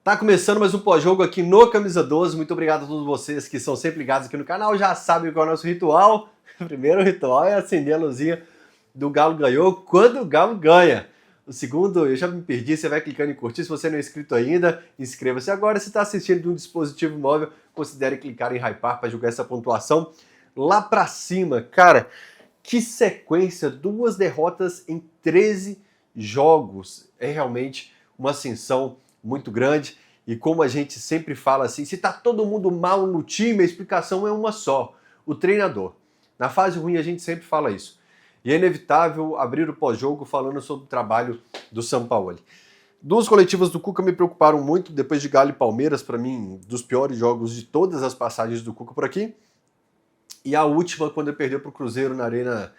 Tá começando mais um pós-jogo aqui no Camisa 12. Muito obrigado a todos vocês que são sempre ligados aqui no canal. Já sabem qual é o nosso ritual. O primeiro ritual é acender a luzinha do Galo ganhou quando o Galo ganha. O segundo, eu já me perdi, você vai clicando em curtir. Se você não é inscrito ainda, inscreva-se agora. Se está assistindo de um dispositivo móvel, considere clicar em hypar para jogar essa pontuação lá para cima. Cara, que sequência, 2 derrotas em 13 jogos. É realmente uma ascensão muito grande, e como a gente sempre fala assim, se tá todo mundo mal no time, a explicação é uma só, o treinador. Na fase ruim a gente sempre fala isso. E é inevitável abrir o pós-jogo falando sobre o trabalho do Sampaoli. 2 coletivas do Cuca me preocuparam muito, depois de Galo e Palmeiras, para mim, dos piores jogos de todas as passagens do Cuca por aqui. E a última, quando ele perdeu para o Cruzeiro na Arena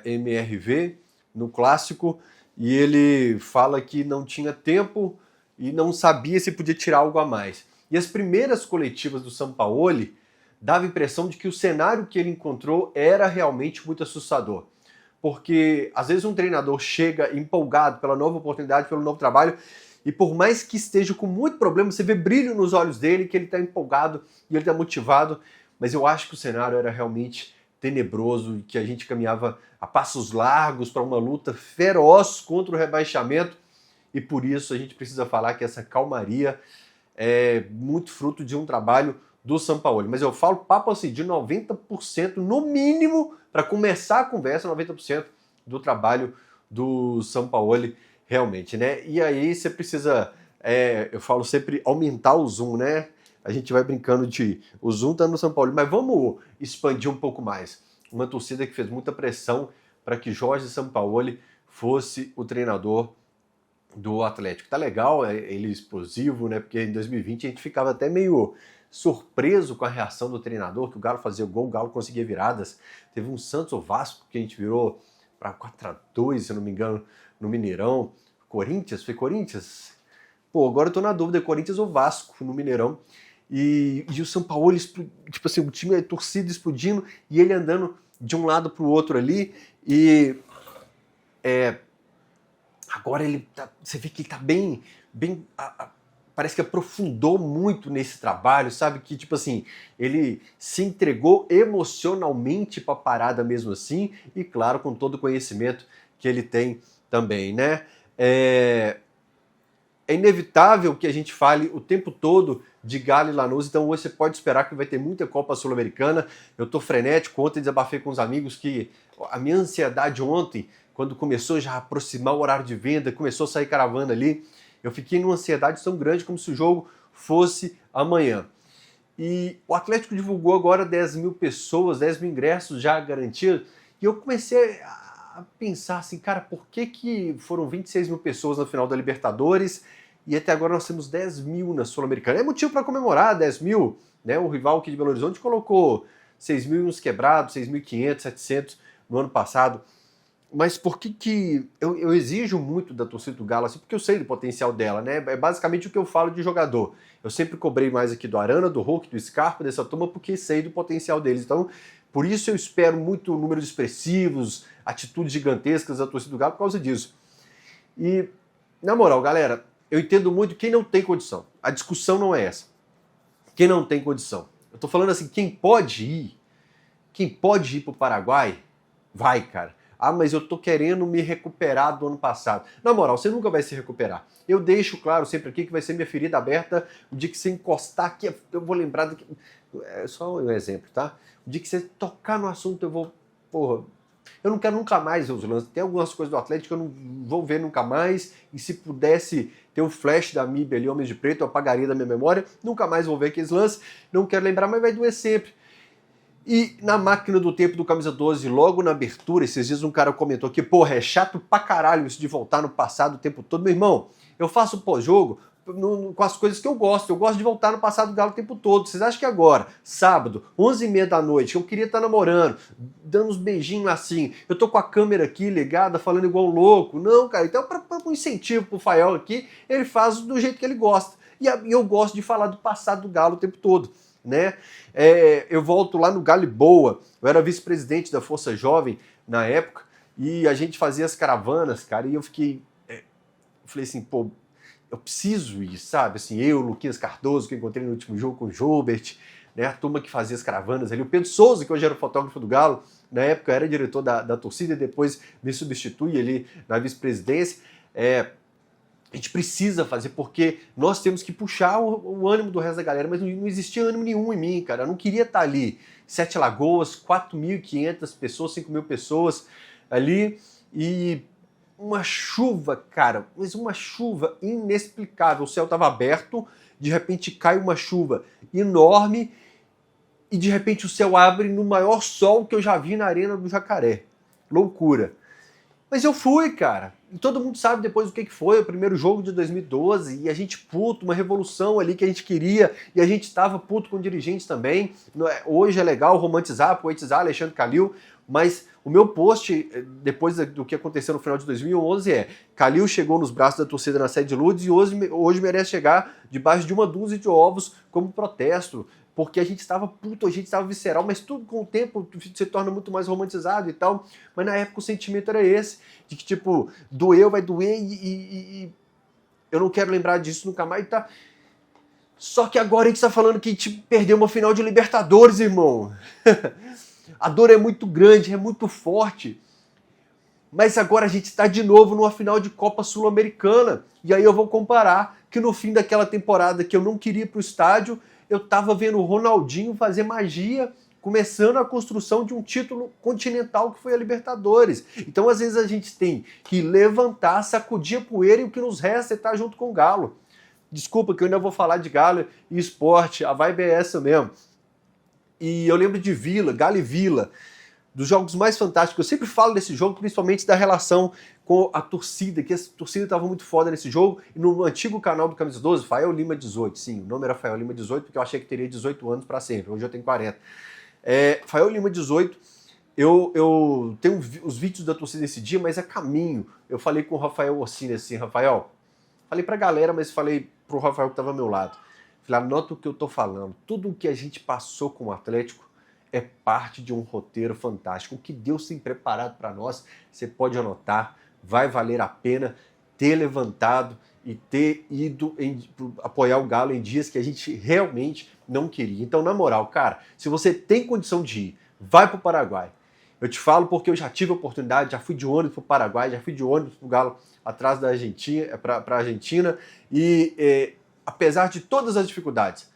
MRV, no Clássico, e ele fala que não tinha tempo e não sabia se podia tirar algo a mais. E as primeiras coletivas do Sampaoli dava a impressão de que o cenário que ele encontrou era realmente muito assustador. Porque às vezes um treinador chega empolgado pela nova oportunidade, pelo novo trabalho, e por mais que esteja com muito problema, você vê brilho nos olhos dele, que ele está empolgado e ele está motivado, mas eu acho que o cenário era realmente tenebroso e que a gente caminhava a passos largos para uma luta feroz contra o rebaixamento, e por isso a gente precisa falar que essa calmaria é muito fruto de um trabalho do Sampaoli. Mas eu falo papo assim, de 90% no mínimo, para começar a conversa, 90% do trabalho do Sampaoli realmente, né? E aí você precisa, eu falo sempre, aumentar o zoom, né? A gente vai brincando de o zoom tá no Sampaoli, mas vamos expandir um pouco mais. Uma torcida que fez muita pressão para que Jorge Sampaoli fosse o treinador do Atlético. Tá legal, ele explosivo, né? Porque em 2020 a gente ficava até meio surpreso com a reação do treinador, que o Galo fazia gol, o Galo conseguia viradas. Teve um Santos ou Vasco que a gente virou para 4-2, se eu não me engano, no Mineirão. Corinthians? Foi Corinthians? Pô, agora eu tô na dúvida, Corinthians ou Vasco no Mineirão. E o Sampaoli, tipo assim, o time, a torcida explodindo e ele andando de um lado pro outro ali. E agora ele você vê que ele tá bem parece que aprofundou muito nesse trabalho, sabe? Que, tipo assim, ele se entregou emocionalmente para a parada mesmo assim, e claro, com todo o conhecimento que ele tem também, né? É inevitável que a gente fale o tempo todo de Galo e Lanús, então hoje você pode esperar que vai ter muita Copa Sul-Americana. Eu tô frenético, ontem desabafei com os amigos que a minha ansiedade ontem, quando começou já a aproximar o horário de venda, começou a sair caravana ali, eu fiquei numa ansiedade tão grande como se o jogo fosse amanhã. E o Atlético divulgou agora 10 mil pessoas, 10 mil ingressos já garantidos, e eu comecei a pensar assim, cara, por que foram 26 mil pessoas na final da Libertadores e até agora nós temos 10 mil na Sul-Americana? É motivo para comemorar 10 mil, né? O rival aqui de Belo Horizonte colocou 6 mil e uns quebrados, 6.500, 700 no ano passado. Mas por que eu exijo muito da torcida do Galo, assim, porque eu sei do potencial dela, né? É basicamente o que eu falo de jogador. Eu sempre cobrei mais aqui do Arana, do Hulk, do Scarpa, dessa turma, porque sei do potencial deles. Então, por isso eu espero muito números expressivos, atitudes gigantescas da torcida do Galo por causa disso. E, na moral, galera, eu entendo muito quem não tem condição. A discussão não é essa. Quem não tem condição. Eu tô falando assim, quem pode ir pro Paraguai, vai, cara. Ah, mas eu tô querendo me recuperar do ano passado. Na moral, você nunca vai se recuperar. Eu deixo claro sempre aqui que vai ser minha ferida aberta. O dia que você encostar aqui, eu vou lembrar do que... É só um exemplo, tá? O dia que você tocar no assunto, eu vou... Porra, eu não quero nunca mais ver os lances. Tem algumas coisas do Atlético que eu não vou ver nunca mais. E se pudesse ter um flash da MIB ali, Homens de Preto, eu apagaria da minha memória. Nunca mais vou ver aqueles lances. Não quero lembrar, mas vai doer sempre. E na máquina do tempo do Camisa 12, logo na abertura, esses dias um cara comentou que, porra, é chato pra caralho isso de voltar no passado o tempo todo. Meu irmão, eu faço pós-jogo com as coisas que eu gosto. Eu gosto de voltar no passado do Galo o tempo todo. Vocês acham que agora, sábado, 11h30 da noite, eu queria estar namorando, dando uns beijinhos assim, eu tô com a câmera aqui ligada, falando igual um louco? Não, cara. Então, para um incentivo pro Fael aqui, ele faz do jeito que ele gosta. E eu gosto de falar do passado do Galo o tempo todo, né? Eu volto lá no Galiboa, eu era vice-presidente da Força Jovem na época, e a gente fazia as caravanas, cara, e eu falei assim, pô, eu preciso ir, sabe? Assim, eu, Luquinhas Cardoso, que eu encontrei no último jogo com o Joubert, né? A turma que fazia as caravanas ali, o Pedro Souza, que hoje era o fotógrafo do Galo, na época era diretor da torcida e depois me substitui ali na vice-presidência. A gente precisa fazer, porque nós temos que puxar o ânimo do resto da galera, mas não existia ânimo nenhum em mim, cara. Eu não queria estar ali. 7 Lagoas, 4.500 pessoas, 5.000 pessoas ali, e uma chuva, cara, mas uma chuva inexplicável. O céu estava aberto, de repente cai uma chuva enorme, e de repente o céu abre no maior sol que eu já vi na Arena do Jacaré. Loucura. Mas eu fui, cara. E todo mundo sabe depois o que foi o primeiro jogo de 2012, e a gente puto, uma revolução ali que a gente queria, e a gente estava puto com dirigentes também. Hoje é legal romantizar, poetizar Alexandre Calil, mas o meu post, depois do que aconteceu no final de 2011, Calil chegou nos braços da torcida na sede de Lourdes e hoje merece chegar debaixo de uma dúzia de ovos como protesto, porque a gente estava puto, a gente estava visceral, mas tudo com o tempo se torna muito mais romantizado e tal. Mas na época o sentimento era esse, de que tipo, doeu, vai doer e eu não quero lembrar disso nunca mais, tá? Só que agora a gente está falando que a gente perdeu uma final de Libertadores, irmão. A dor é muito grande, é muito forte. Mas agora a gente está de novo numa final de Copa Sul-Americana. E aí eu vou comparar que no fim daquela temporada que eu não queria ir para o estádio, eu estava vendo o Ronaldinho fazer magia, começando a construção de um título continental que foi a Libertadores. Então às vezes a gente tem que levantar, sacudir a poeira e o que nos resta é estar junto com o Galo. Desculpa que eu ainda vou falar de Galo e esporte, a vibe é essa mesmo. E eu lembro de Galo e Vila, dos jogos mais fantásticos. Eu sempre falo desse jogo, principalmente da relação com a torcida, que a torcida estava muito foda nesse jogo. E no antigo canal do Camisa 12, Fael Lima 18, sim, o nome era Fael Lima 18, porque eu achei que teria 18 anos para sempre, hoje eu tenho 40. Fael Lima 18, eu tenho os vídeos da torcida nesse dia, mas é caminho. Eu falei com o Rafael Orsini assim, Rafael, falei pra galera, mas falei pro Rafael que estava ao meu lado. Falei, anota o que eu tô falando, tudo o que a gente passou com o Atlético é parte de um roteiro fantástico. O que Deus tem preparado para nós, você pode anotar, vai valer a pena ter levantado e ter ido apoiar o Galo em dias que a gente realmente não queria. Então, na moral, cara, se você tem condição de ir, vai pro Paraguai. Eu te falo porque eu já tive a oportunidade, já fui de ônibus pro Paraguai, já fui de ônibus pro Galo atrás da Argentina, pra Argentina, e apesar de todas as dificuldades,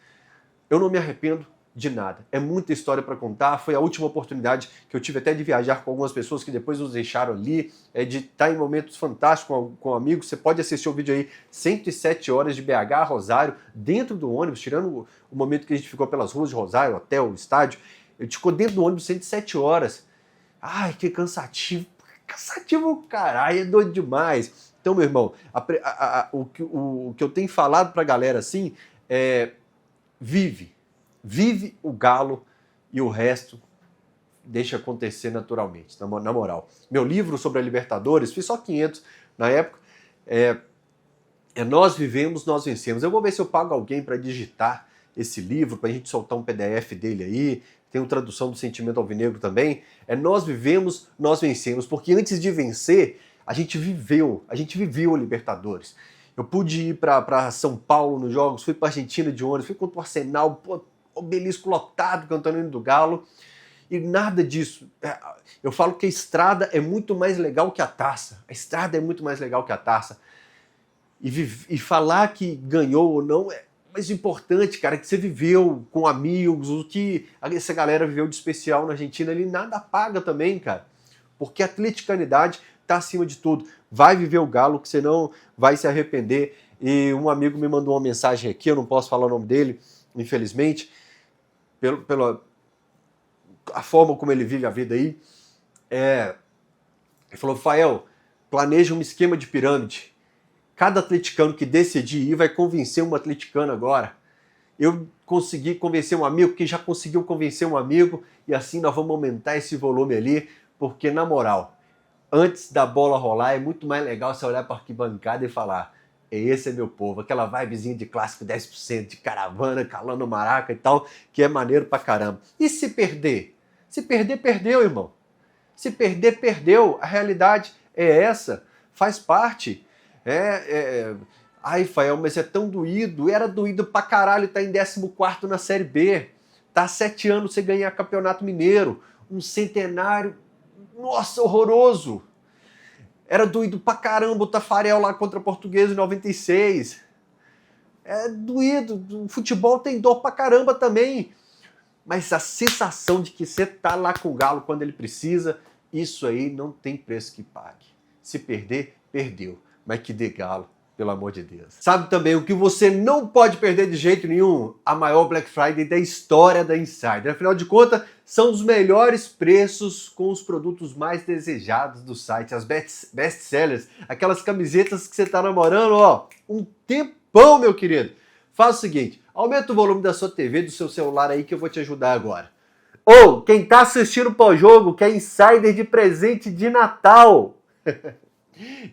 eu não me arrependo de nada. É muita história para contar. Foi a última oportunidade que eu tive até de viajar com algumas pessoas que depois nos deixaram ali, de estar em momentos fantásticos com amigos. Você pode assistir o vídeo aí, 107 horas de BH a Rosário, dentro do ônibus, tirando o momento que a gente ficou pelas ruas de Rosário, hotel, estádio. A gente ficou dentro do ônibus 107 horas. Ai, que cansativo. Cansativo, caralho, é doido demais. Então, meu irmão, o que eu tenho falado pra galera assim Vive o Galo e o resto deixa acontecer naturalmente, na moral. Meu livro sobre a Libertadores, fiz só 500 na época, Nós Vivemos, Nós Vencemos. Eu vou ver se eu pago alguém para digitar esse livro, para a gente soltar um PDF dele aí, tem uma tradução do Sentimento Alvinegro também. Nós Vivemos, Nós Vencemos, porque antes de vencer, a gente viveu a Libertadores. Eu pude ir para São Paulo nos jogos, fui para Argentina de ônibus, fui contra o Arsenal, obelisco lotado cantando o hino do Galo, e nada disso. Eu falo que a estrada é muito mais legal que a taça. A estrada é muito mais legal que a taça. E falar que ganhou ou não é mais importante, cara, que você viveu com amigos, o que essa galera viveu de especial na Argentina, ele nada paga também, cara. Porque a atleticanidade tá acima de tudo. Vai viver o Galo, que você não vai se arrepender. E um amigo me mandou uma mensagem aqui, eu não posso falar o nome dele, infelizmente, pela a forma como ele vive a vida aí. Ele falou, Fael, planeja um esquema de pirâmide. Cada atleticano que decidir ir vai convencer um atleticano agora. Eu consegui convencer um amigo que já conseguiu convencer um amigo, e assim nós vamos aumentar esse volume ali, porque na moral, antes da bola rolar, é muito mais legal você olhar para a arquibancada e falar, esse é meu povo, aquela vibezinha de clássico 10%, de caravana, calando maraca e tal, que é maneiro pra caramba. E se perder? Se perder, perdeu, irmão. Se perder, perdeu. A realidade é essa, faz parte. Ai, Fael, mas é tão doído. Era doído pra caralho, tá em 14º na Série B. Tá há 7 anos sem ganhar Campeonato Mineiro. Um centenário. Nossa, horroroso. Era doído pra caramba o Tafarel lá contra a Portuguesa em 96. É doído. O futebol tem dor pra caramba também. Mas a sensação de que você tá lá com o Galo quando ele precisa, isso aí não tem preço que pague. Se perder, perdeu. Mas que dê Galo, pelo amor de Deus. Sabe também o que você não pode perder de jeito nenhum? A maior Black Friday da história da Insider. Afinal de contas, são os melhores preços com os produtos mais desejados do site, as best sellers, aquelas camisetas que você tá namorando, ó, um tempão, meu querido. Faz o seguinte, aumenta o volume da sua TV, do seu celular aí que eu vou te ajudar agora. Ou, quem tá assistindo o pós-jogo, quer Insider de presente de Natal.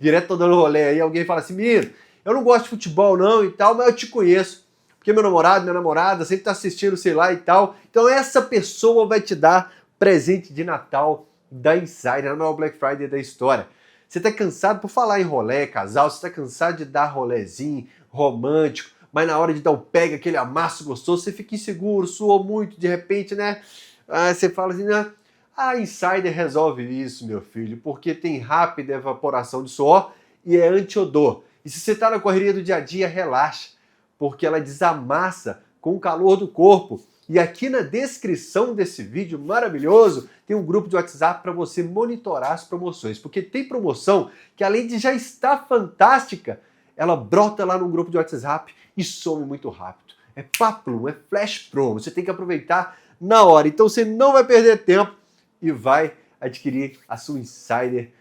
Direto tô dando rolê aí, alguém fala assim, menino, eu não gosto de futebol não e tal, mas eu te conheço. Porque meu namorado, minha namorada sempre tá assistindo, sei lá e tal. Então essa pessoa vai te dar presente de Natal da Insider, a maior Black Friday da história. Você tá cansado por falar em rolê, casal, você tá cansado de dar rolezinho romântico, mas na hora de dar o pega, aquele amasso gostoso, você fica inseguro, suou muito de repente, né? Aí você fala assim, né? A Insider resolve isso, meu filho, porque tem rápida evaporação de suor e é anti-odor. E se você tá na correria do dia a dia, relaxa, porque ela desamassa com o calor do corpo. E aqui na descrição desse vídeo maravilhoso, tem um grupo de WhatsApp para você monitorar as promoções, porque tem promoção que além de já estar fantástica, ela brota lá no grupo de WhatsApp e some muito rápido. É paplum, é flash promo, você tem que aproveitar na hora. Então você não vai perder tempo e vai adquirir a sua Insider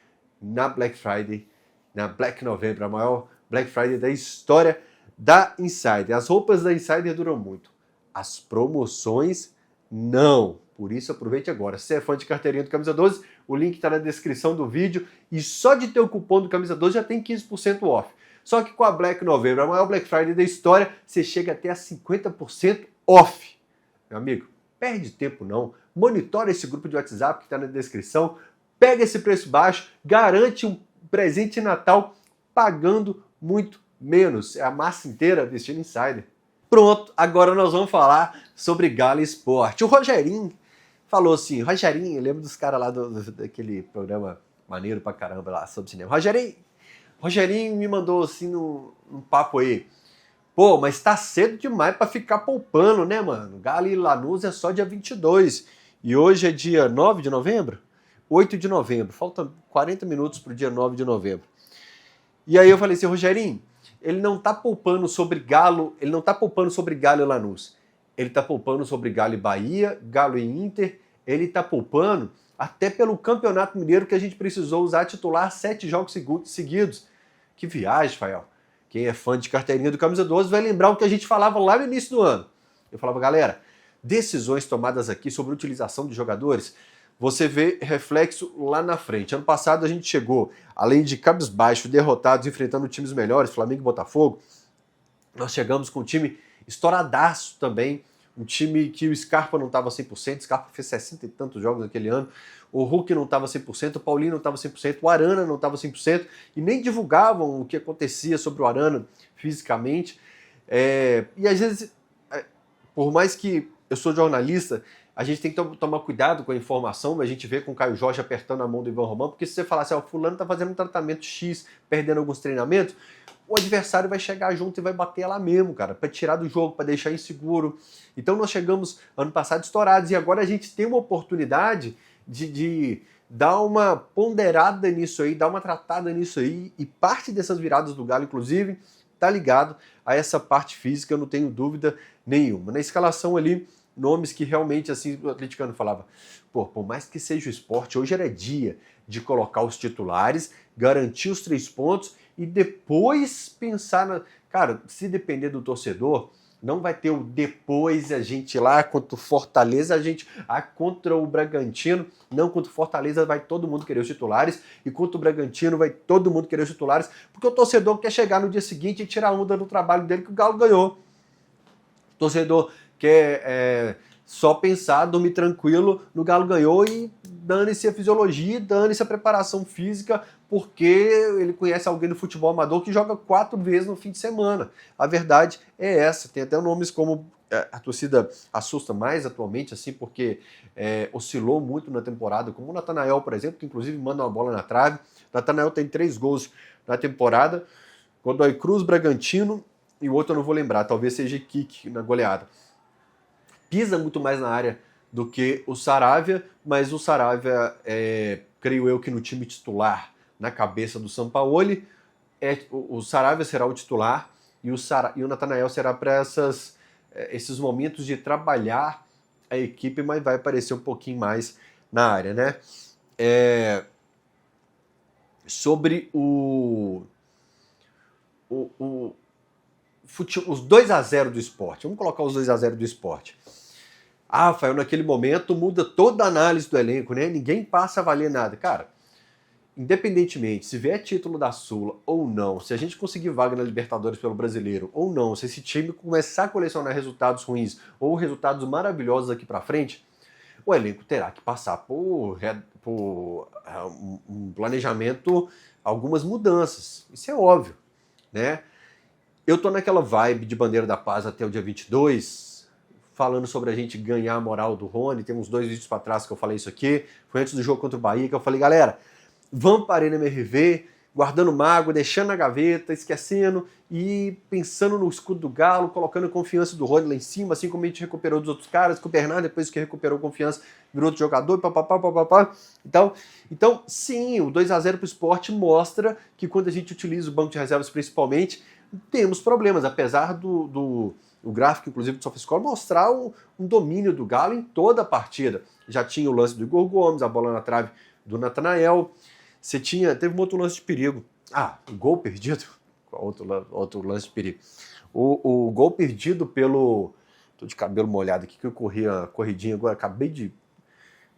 na Black Friday, na Black November, a maior Black Friday da história da Insider. As roupas da Insider duram muito, as promoções não. Por isso aproveite agora. Se é fã de carteirinha do Camisa 12, o link está na descrição do vídeo e só de ter o cupom do Camisa 12 já tem 15% off. Só que com a Black November, a maior Black Friday da história, você chega até a 50% off. Meu amigo, perde tempo não. Monitora esse grupo de WhatsApp que está na descrição, pega esse preço baixo, garante um presente de Natal pagando muito menos. É a massa inteira vestindo Insider. Pronto, agora nós vamos falar sobre Galo Esporte. O Rogerinho falou assim, Rogerinho, eu lembro dos caras lá daquele programa maneiro pra caramba lá sobre cinema. Rogerinho me mandou assim num papo aí. Pô, mas tá cedo demais pra ficar poupando, né, mano? Galo e Lanús é só dia 22. E hoje é dia 9 de novembro? 8 de novembro. Faltam 40 minutos pro dia 9 de novembro. E aí eu falei assim, Rogerinho, ele não tá poupando sobre Galo, ele não tá poupando sobre Galo e Lanús. Ele tá poupando sobre Galo e Bahia, Galo e Inter. Ele tá poupando até pelo Campeonato Mineiro que a gente precisou usar titular 7 jogos seguidos. Que viagem, Fael. Quem é fã de carteirinha do Camisa 12 vai lembrar o que a gente falava lá no início do ano. Eu falava, galera, decisões tomadas aqui sobre utilização de jogadores, você vê reflexo lá na frente. Ano passado a gente chegou, além de cabisbaixo, derrotados, enfrentando times melhores, Flamengo e Botafogo, nós chegamos com um time estouradaço também, um time que o Scarpa não estava 100%, o Scarpa fez 60 e tantos jogos naquele ano, o Hulk não estava 100%, o Paulinho não estava 100%, o Arana não estava 100%, e nem divulgavam o que acontecia sobre o Arana fisicamente. E às vezes, por mais que eu sou jornalista, a gente tem que tomar cuidado com a informação, a gente vê com o Caio Jorge apertando a mão do Ivan Romão, porque se você falar assim, o fulano está fazendo um tratamento X, perdendo alguns treinamentos, o adversário vai chegar junto e vai bater lá mesmo, cara, para tirar do jogo, para deixar inseguro. Então nós chegamos ano passado estourados e agora a gente tem uma oportunidade de dar uma ponderada nisso aí, dar uma tratada nisso aí, e parte dessas viradas do Galo, inclusive, tá ligado a essa parte física, eu não tenho dúvida nenhuma. Na escalação ali, nomes que realmente, assim, o atleticano falava, pô, por mais que seja o esporte, hoje era dia de colocar os titulares, garantir os 3 pontos e depois pensar na... Cara, se depender do torcedor, não vai ter o depois a gente lá contra o Fortaleza, a gente contra o Bragantino, não, contra o Fortaleza vai todo mundo querer os titulares e contra o Bragantino vai todo mundo querer os titulares, porque o torcedor quer chegar no dia seguinte e tirar a onda do trabalho dele que o Galo ganhou. O torcedor quer só pensar, dormir tranquilo, no Galo ganhou e dane-se a fisiologia, dane-se a preparação física, porque ele conhece alguém do futebol amador que joga 4 vezes no fim de semana. A verdade é essa. Tem até nomes como a torcida assusta mais atualmente, assim, porque oscilou muito na temporada, como o Natanael, por exemplo, que inclusive manda uma bola na trave. O Natanael tem 3 gols na temporada. Godoy Cruz, Bragantino e o outro eu não vou lembrar, talvez seja Kik na goleada. Pisa muito mais na área do que o Saravia, mas o Saravia, creio eu que no time titular, na cabeça do Sampaoli, o Saravia será o titular e o Natanael será para esses momentos de trabalhar a equipe, mas vai aparecer um pouquinho mais na área, né? Sobre os 2-0 do Sport. Vamos colocar os 2-0 do Sport. Rafael, naquele momento muda toda a análise do elenco, né? Ninguém passa a valer nada. Cara, independentemente se vier título da Sula ou não, se a gente conseguir vaga na Libertadores pelo Brasileiro ou não, se esse time começar a colecionar resultados ruins ou resultados maravilhosos aqui pra frente, o elenco terá que passar por um planejamento, algumas mudanças. Isso é óbvio, né? Eu tô naquela vibe de Bandeira da Paz até o dia 22, falando sobre a gente ganhar a moral do Rony. Tem uns 2 vídeos para trás que eu falei isso aqui. Foi antes do jogo contra o Bahia que eu falei, galera, vamos para a Arena MRV, guardando mágoa, deixando na gaveta, esquecendo e pensando no escudo do Galo, colocando a confiança do Rony lá em cima, assim como a gente recuperou dos outros caras, que o Bernardo, depois que recuperou confiança, virou outro jogador, papapá. Então, sim, o 2-0 pro Sport mostra que quando a gente utiliza o banco de reservas principalmente, temos problemas, apesar o gráfico, inclusive, do SofaScore mostrar um domínio do Galo em toda a partida. Já tinha o lance do Igor Gomes, a bola na trave do Natanael. Teve um outro lance de perigo. O gol perdido. Outro lance de perigo. O gol perdido pelo... Tô de cabelo molhado aqui, que eu corri a corridinha agora. Acabei de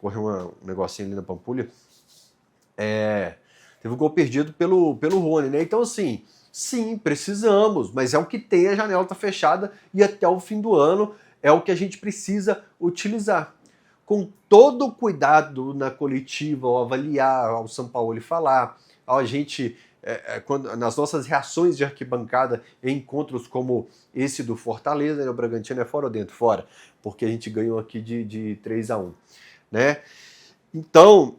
correr um negocinho ali na Pampulha. Teve um gol perdido pelo Rony, né? Então, assim, sim, precisamos, mas é o que tem, a janela tá fechada e até o fim do ano é o que a gente precisa utilizar. Com todo o cuidado na coletiva, ao avaliar, ao Sampaoli falar, a gente, nas nossas reações de arquibancada em encontros como esse do Fortaleza, né, o Bragantino é fora ou dentro? Fora, porque a gente ganhou aqui de 3-1, né? Então,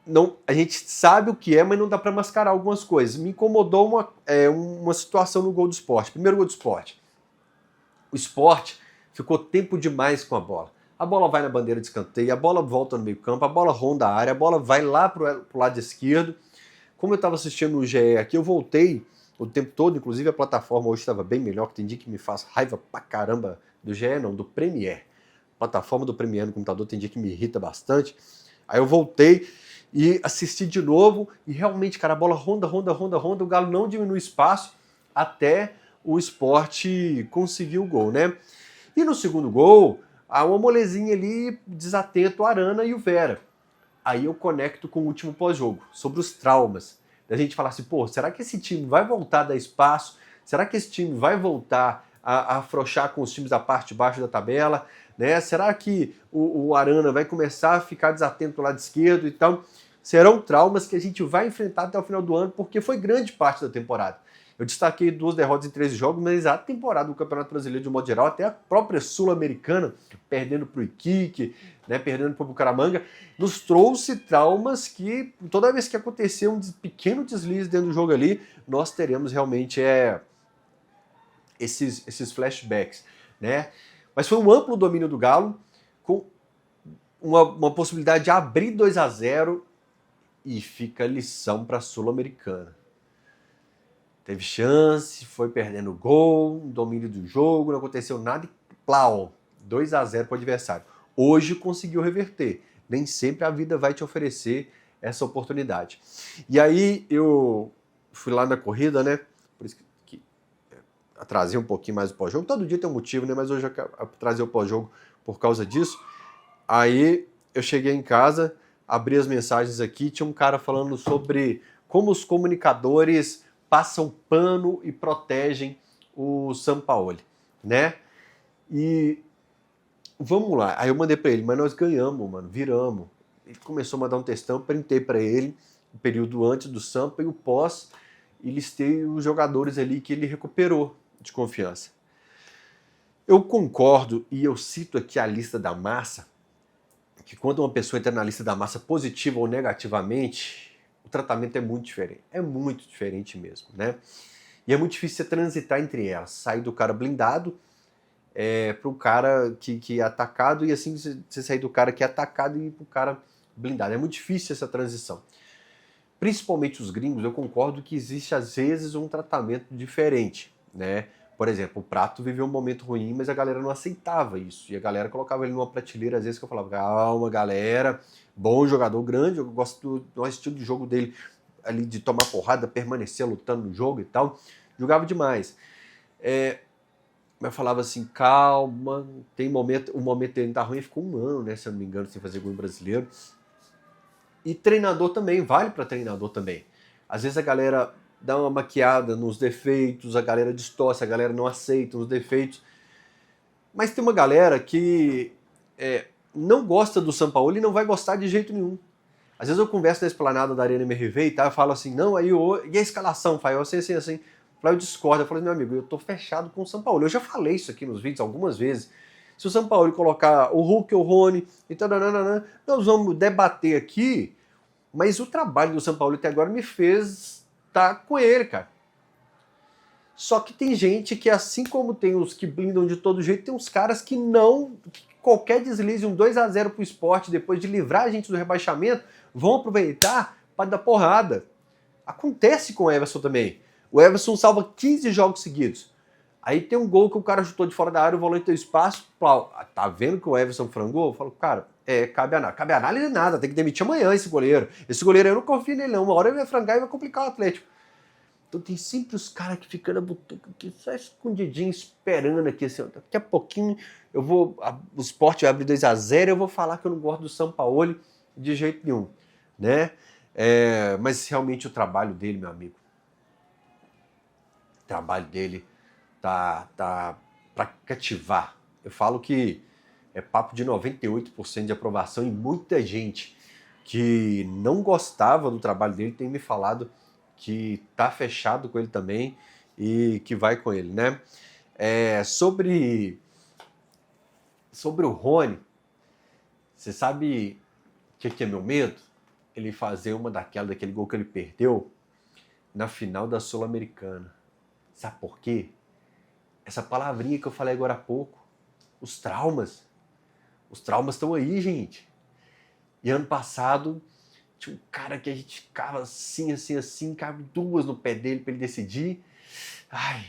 não, a gente sabe o que é, mas não dá para mascarar algumas coisas. Me incomodou uma situação no gol do Sport. Primeiro gol do Sport. O Sport ficou tempo demais com a bola. A bola vai na bandeira de escanteio, a bola volta no meio campo, a bola ronda a área, a bola vai lá pro lado esquerdo. Como eu estava assistindo no GE aqui, eu voltei o tempo todo, inclusive a plataforma hoje estava bem melhor, que tem dia que me faz raiva pra caramba do GE, não, do Premiere. A plataforma do Premiere no computador tem dia que me irrita bastante. Aí eu voltei e assisti de novo e realmente, cara, a bola ronda, o Galo não diminui espaço até o Sport conseguir o gol, né? E no segundo gol, há uma molezinha ali, desatento, o Arana e o Vera. Aí eu conecto com o último pós-jogo, sobre os traumas. Da gente falar assim, pô, será que esse time vai voltar a dar espaço? Será que esse time vai voltar a afrouxar com os times da parte de baixo da tabela? Né? Será que o Arana vai começar a ficar desatento do lado esquerdo e tal? Serão traumas que a gente vai enfrentar até o final do ano, porque foi grande parte da temporada. Eu destaquei 2 derrotas em 13 jogos, mas a temporada do Campeonato Brasileiro de modo geral, até a própria Sul-Americana, perdendo para o Iquique, né, perdendo para o Bucaramanga, nos trouxe traumas que toda vez que acontecer um pequeno deslize dentro do jogo ali, nós teremos realmente esses flashbacks, né? Mas foi um amplo domínio do Galo, com uma possibilidade de abrir 2-0 e fica a lição para a Sul-Americana. Teve chance, foi perdendo gol, domínio do jogo, não aconteceu nada e plau, 2-0 para o adversário. Hoje conseguiu reverter. Nem sempre a vida vai te oferecer essa oportunidade. E aí eu fui lá na corrida, né? Por isso que atrasei um pouquinho mais o pós-jogo. Todo dia tem um motivo, né? Mas hoje eu atrasei o pós-jogo por causa disso. Aí eu cheguei em casa, abri as mensagens aqui, tinha um cara falando sobre como os comunicadores passam pano e protegem o Sampaoli, né? E vamos lá. Aí eu mandei pra ele, mas nós ganhamos, mano, viramos. ele começou a mandar um textão, printei para ele o período antes do sampa e o pós, e listei os jogadores ali que ele recuperou de confiança. Eu concordo, e eu cito aqui a lista da massa, que quando uma pessoa entra na lista da massa positiva ou negativamente, o tratamento é muito diferente mesmo, né? E é muito difícil você transitar entre elas, sair do cara blindado para o cara que é atacado, e assim você sair do cara que é atacado e ir para o cara blindado. É muito difícil essa transição. Principalmente os gringos, eu concordo que existe às vezes um tratamento diferente, né? Por exemplo, o Prato viveu um momento ruim, mas a galera não aceitava isso. E a galera colocava ele numa prateleira, às vezes que eu falava, calma galera, bom jogador grande, eu gosto do estilo de jogo dele, ali de tomar porrada, permanecer lutando no jogo e tal. Jogava demais. Mas eu falava assim, calma, tem momento, o momento dele tá ruim, ficou um ano, né, se eu não me engano, sem fazer gol em brasileiro. E treinador também, vale para treinador também. Às vezes a galera dá uma maquiada nos defeitos, a galera distorce, a galera não aceita os defeitos. Mas tem uma galera que não gosta do Sampaoli e não vai gostar de jeito nenhum. Às vezes eu converso na esplanada da Arena MRV e tal, eu falo assim, não, aí e a escalação, Fael? Assim. Eu discordo, eu falo, meu amigo, eu tô fechado com o Sampaoli. Eu já falei isso aqui nos vídeos algumas vezes. Se o Sampaoli colocar o Hulk ou o Rony, então, nós vamos debater aqui, mas o trabalho do Sampaoli até agora me fez estar com ele, cara. Só que tem gente que, assim como tem os que blindam de todo jeito, tem uns caras que não... Qualquer deslize, um 2-0 pro Sport, depois de livrar a gente do rebaixamento, vão aproveitar para dar porrada. Acontece com o Everson também. O Everson salva 15 jogos seguidos. Aí tem um gol que o cara chutou de fora da área, o volante tem espaço. Tá vendo que o Everson frangou? Eu falo, cara, cabe análise nada, tem que demitir amanhã esse goleiro. Esse goleiro eu não confio nele não, uma hora ele vai frangar e vai complicar o Atlético. Então tem sempre os caras que ficam na butuca aqui, só escondidinho, esperando aqui, assim, daqui a pouquinho o Sport vai abrir 2-0, eu vou falar que eu não gosto do Sampaoli de jeito nenhum, né? Mas realmente o trabalho dele, meu amigo, o trabalho dele tá para cativar. Eu falo que é papo de 98% de aprovação e muita gente que não gostava do trabalho dele tem me falado que tá fechado com ele também e que vai com ele, né? Sobre o Rony, você sabe o que é meu medo? Ele fazer daquele gol que ele perdeu na final da Sul-Americana. Sabe por quê? Essa palavrinha que eu falei agora há pouco, os traumas. Os traumas estão aí, gente. E ano passado tinha um cara que a gente ficava assim, cabe duas no pé dele para ele decidir. Ai.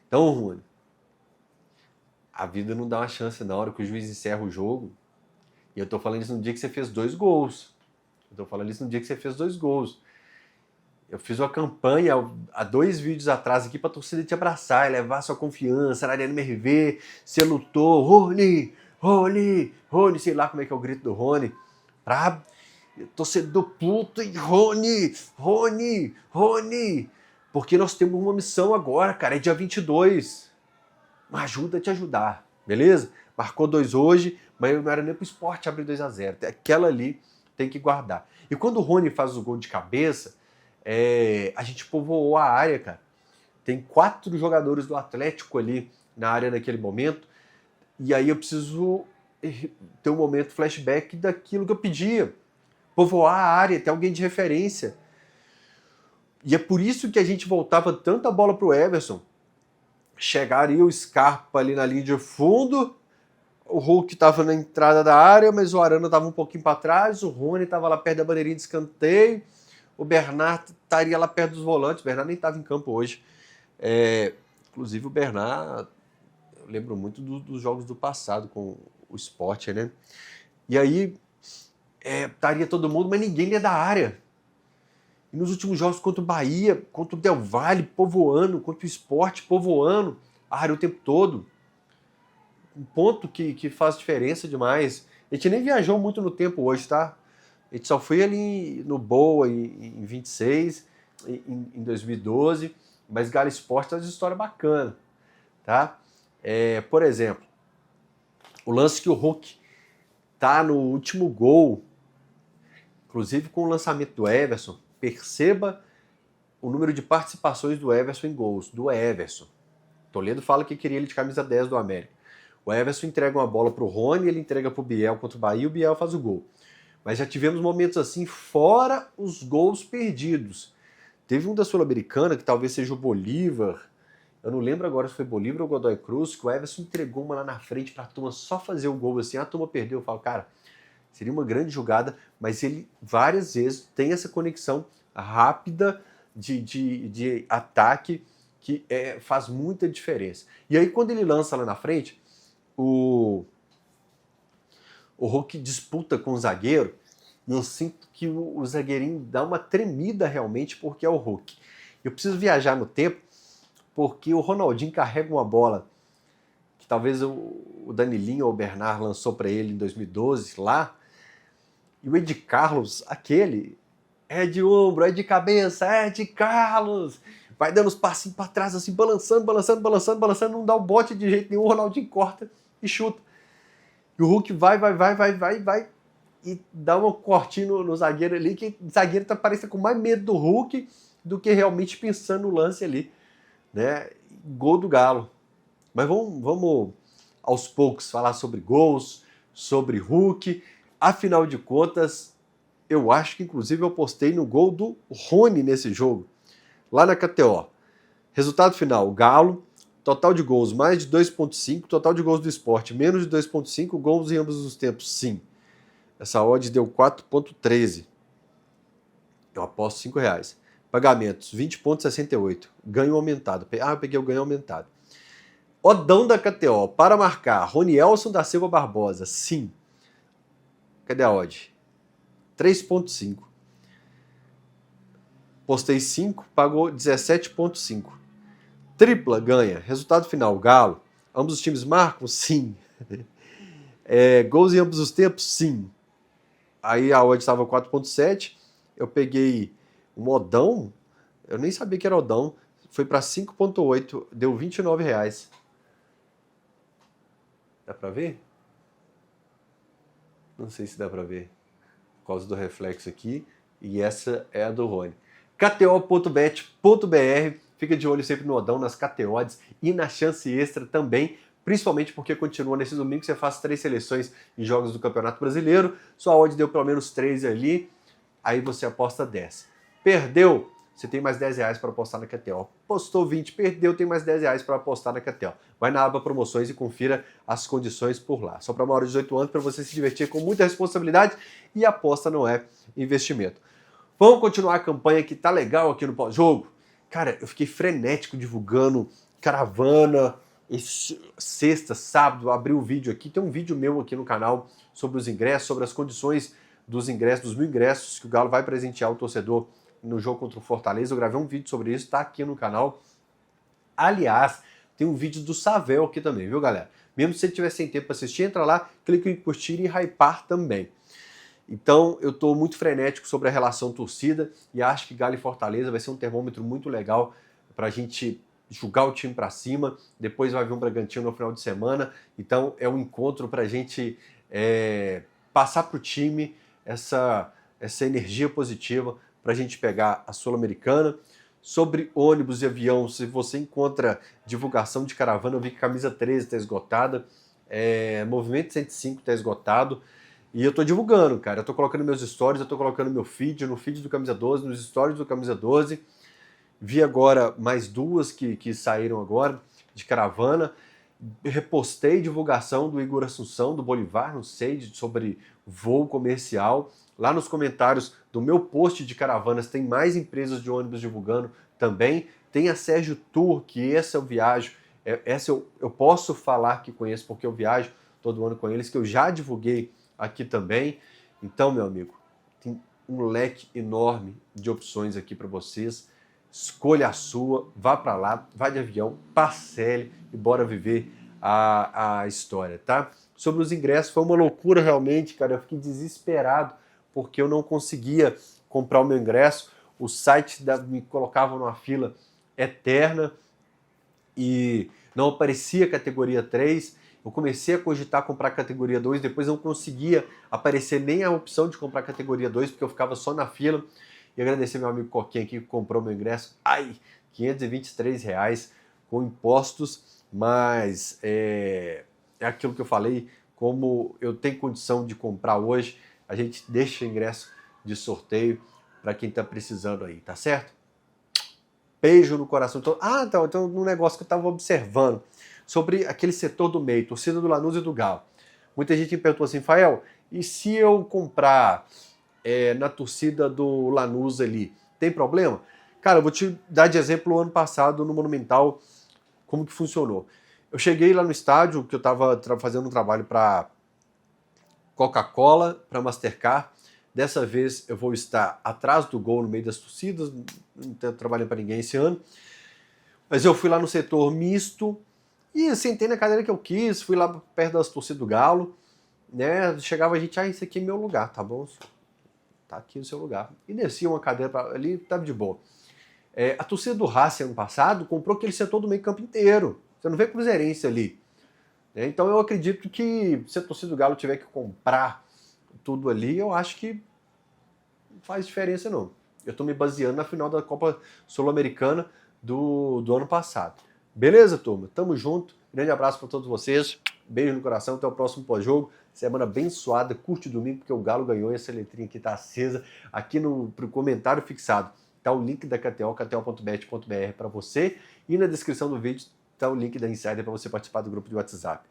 Então, Rony, a vida não dá uma chance na hora que o juiz encerra o jogo. E eu tô falando isso no dia que você fez 2 gols. Eu fiz uma campanha há 2 vídeos atrás aqui pra torcida te abraçar e levar sua confiança na Arena MRV. Você lutou, Rony, sei lá como é que é o grito do Rony. Pra torcedor puto e Rony. Porque nós temos uma missão agora, cara, é dia 22. Uma ajuda a te ajudar, beleza? Marcou 2 hoje, mas não era nem pro Sport abrir 2-0. Aquela ali tem que guardar. E quando o Rony faz o gol de cabeça, a gente povoou a área, cara. Tem 4 jogadores do Atlético ali na área naquele momento. E aí eu preciso ter um momento flashback daquilo que eu pedia. Povoar a área, ter alguém de referência. E é por isso que a gente voltava tanta bola pro Everson. Chegaria o Scarpa ali na linha de fundo, o Hulk estava na entrada da área, mas o Arana estava um pouquinho para trás, o Rony estava lá perto da bandeirinha de escanteio, o Bernard estaria lá perto dos volantes, o Bernard nem estava em campo hoje. Inclusive o Bernard, eu lembro muito dos jogos do passado com o Sport, né? E aí estaria todo mundo, mas ninguém ia da área. E nos últimos jogos contra o Bahia, contra o Del Valle povoando, contra o Sport povoando a área o tempo todo. Um ponto que faz diferença demais. A gente nem viajou muito no tempo hoje, tá? A gente só foi ali no Boa em 26, em 2012, mas Galo Esporte tem uma história bacana, tá? Por exemplo, o lance que o Hulk tá no último gol, inclusive com o lançamento do Everson. Perceba o número de participações do Everson em gols, do Everson. Toledo fala que queria ele de camisa 10 do América. O Everson entrega uma bola pro Rony, ele entrega pro Biel contra o Bahia e o Biel faz o gol. Mas já tivemos momentos assim, fora os gols perdidos. Teve um da Sul-Americana, que talvez seja o Bolívar, eu não lembro agora se foi Bolívar ou Godoy Cruz, que o Everson entregou uma lá na frente pra turma só fazer o gol assim, a turma perdeu. Eu falo, cara, seria uma grande jogada, mas ele várias vezes tem essa conexão rápida de ataque que faz muita diferença. E aí quando ele lança lá na frente, o Hulk disputa com o zagueiro, e eu sinto que o zagueirinho dá uma tremida realmente, porque é o Hulk. Eu preciso viajar no tempo, porque o Ronaldinho carrega uma bola que talvez o Danilinho ou o Bernard lançou para ele em 2012 lá, e o Ed Carlos, aquele, é de ombro, é de cabeça, é de Carlos, vai dando uns passinhos para trás assim, balançando, não dá o bote de jeito nenhum, o Ronaldinho corta e chuta. E o Hulk vai e dá um cortinho no zagueiro ali, que o zagueiro tá parecendo com mais medo do Hulk do que realmente pensando no lance ali, né? Gol do Galo. Mas vamos aos poucos falar sobre gols, sobre Hulk. Afinal de contas, eu acho que inclusive eu postei no gol do Rony nesse jogo, lá na KTO. Resultado final, Galo, total de gols mais de 2.5, total de gols do Sport menos de 2.5, gols em ambos os tempos, sim. Essa odd deu 4.13. Eu aposto R$5. Pagamentos, 20.68. Ganho aumentado. Eu peguei o ganho aumentado. Odão da KTO, para marcar, Ronielson da Silva Barbosa, sim. Cadê a odd? 3.5. Postei 5, pagou 17.5. Tripla ganha. Resultado final, Galo. Ambos os times marcam? Sim. Gols em ambos os tempos? Sim. Aí a odd estava 4.7. Eu peguei um Odão. Eu nem sabia que era Odão. Foi para 5.8. Deu R$29. Dá para ver? Não sei se dá para ver. Por causa do reflexo aqui. E essa é a do Rony. KTO.bet.br. Fica de olho sempre no Odão, nas KTOs e na chance extra também. Principalmente porque continua nesse domingo que você faz 3 seleções em jogos do Campeonato Brasileiro. Sua odd deu pelo menos 3 ali. Aí você aposta 10. Perdeu? Você tem mais R$10 para apostar na KTO. Postou 20, perdeu, tem mais R$10 para apostar na KTO. Vai na aba promoções e confira as condições por lá. Só para maior de 18 anos, para você se divertir com muita responsabilidade, e aposta não é investimento. Vamos continuar a campanha que tá legal aqui no pós-jogo? Cara, eu fiquei frenético divulgando caravana. Sexta, sábado, abri o vídeo aqui. Tem um vídeo meu aqui no canal sobre os ingressos, sobre as condições dos ingressos, dos 1.000 ingressos que o Galo vai presentear o torcedor no jogo contra o Fortaleza. Eu gravei um vídeo sobre isso, tá aqui no canal. Aliás, tem um vídeo do Savel aqui também, viu, galera? Mesmo se você tiver sem tempo para assistir, entra lá, clica em curtir e hypar também. Então, eu estou muito frenético sobre a relação torcida e acho que Galo e Fortaleza vai ser um termômetro muito legal para a gente jogar o time para cima. Depois vai vir um Bragantino no final de semana. Então, é um encontro para a gente passar para o time essa energia positiva para a gente pegar a Sul-Americana. Sobre ônibus e avião, se você encontra divulgação de caravana, eu vi que camisa 13 está esgotada, Movimento 105 está esgotado. E eu tô divulgando, cara. Eu tô colocando meus stories, eu tô colocando meu feed, no feed do Camisa 12, nos stories do Camisa 12. Vi agora mais 2 que saíram agora, de caravana. Repostei divulgação do Igor Assunção, do Bolivar, não sei, sobre voo comercial. Lá nos comentários do meu post de caravanas tem mais empresas de ônibus divulgando também. Tem a Sérgio Tour, que essa eu viajo. Essa eu posso falar que conheço porque eu viajo todo ano com eles, que eu já divulguei aqui também. Então, meu amigo, tem um leque enorme de opções aqui para vocês. Escolha a sua, vá para lá, vá de avião, parcele e bora viver a história, tá? Sobre os ingressos, foi uma loucura realmente, cara. Eu fiquei desesperado porque eu não conseguia comprar o meu ingresso. O site me colocava numa fila eterna e não aparecia categoria 3. Eu comecei a cogitar comprar categoria 2, depois não conseguia aparecer nem a opção de comprar categoria 2, porque eu ficava só na fila. E agradecer meu amigo Coquinha aqui que comprou meu ingresso. Ai, R$ 523 com impostos, mas é aquilo que eu falei, como eu tenho condição de comprar hoje, a gente deixa o ingresso de sorteio para quem está precisando aí, tá certo? Beijo no coração. Então um negócio que eu estava observando sobre aquele setor do meio, torcida do Lanús e do Galo. Muita gente me perguntou assim, Fael, e se eu comprar na torcida do Lanús ali, tem problema? Cara, eu vou te dar de exemplo o ano passado no Monumental, como que funcionou. Eu cheguei lá no estádio, que eu estava fazendo um trabalho para Coca-Cola, para Mastercard. Dessa vez eu vou estar atrás do gol, no meio das torcidas, não estou trabalhando para ninguém esse ano. Mas eu fui lá no setor misto e sentei na cadeira que eu quis, fui lá perto das torcidas do Galo, né? Chegava a gente, esse aqui é meu lugar, tá bom? Tá aqui no seu lugar. E descia uma cadeira ali, tava de boa. A torcida do Racing ano passado comprou aquele setor do meio campo inteiro. Você não vê cruzeirense ali. Então eu acredito que se a torcida do Galo tiver que comprar tudo ali, eu acho que não faz diferença não. Eu estou me baseando na final da Copa Sul-Americana do ano passado. Beleza, turma? Tamo junto. Grande abraço para todos vocês. Beijo no coração. Até o próximo pós-jogo. Semana abençoada. Curte domingo, porque o Galo ganhou e essa letrinha aqui tá acesa. Aqui pro comentário fixado tá o link da KTO, kto.bet.br para você. E na descrição do vídeo tá o link da Insider para você participar do grupo de WhatsApp.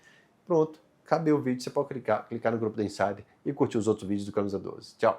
Pronto. Acabei o vídeo. Você pode clicar no grupo da Insider e curtir os outros vídeos do Camisa 12. Tchau.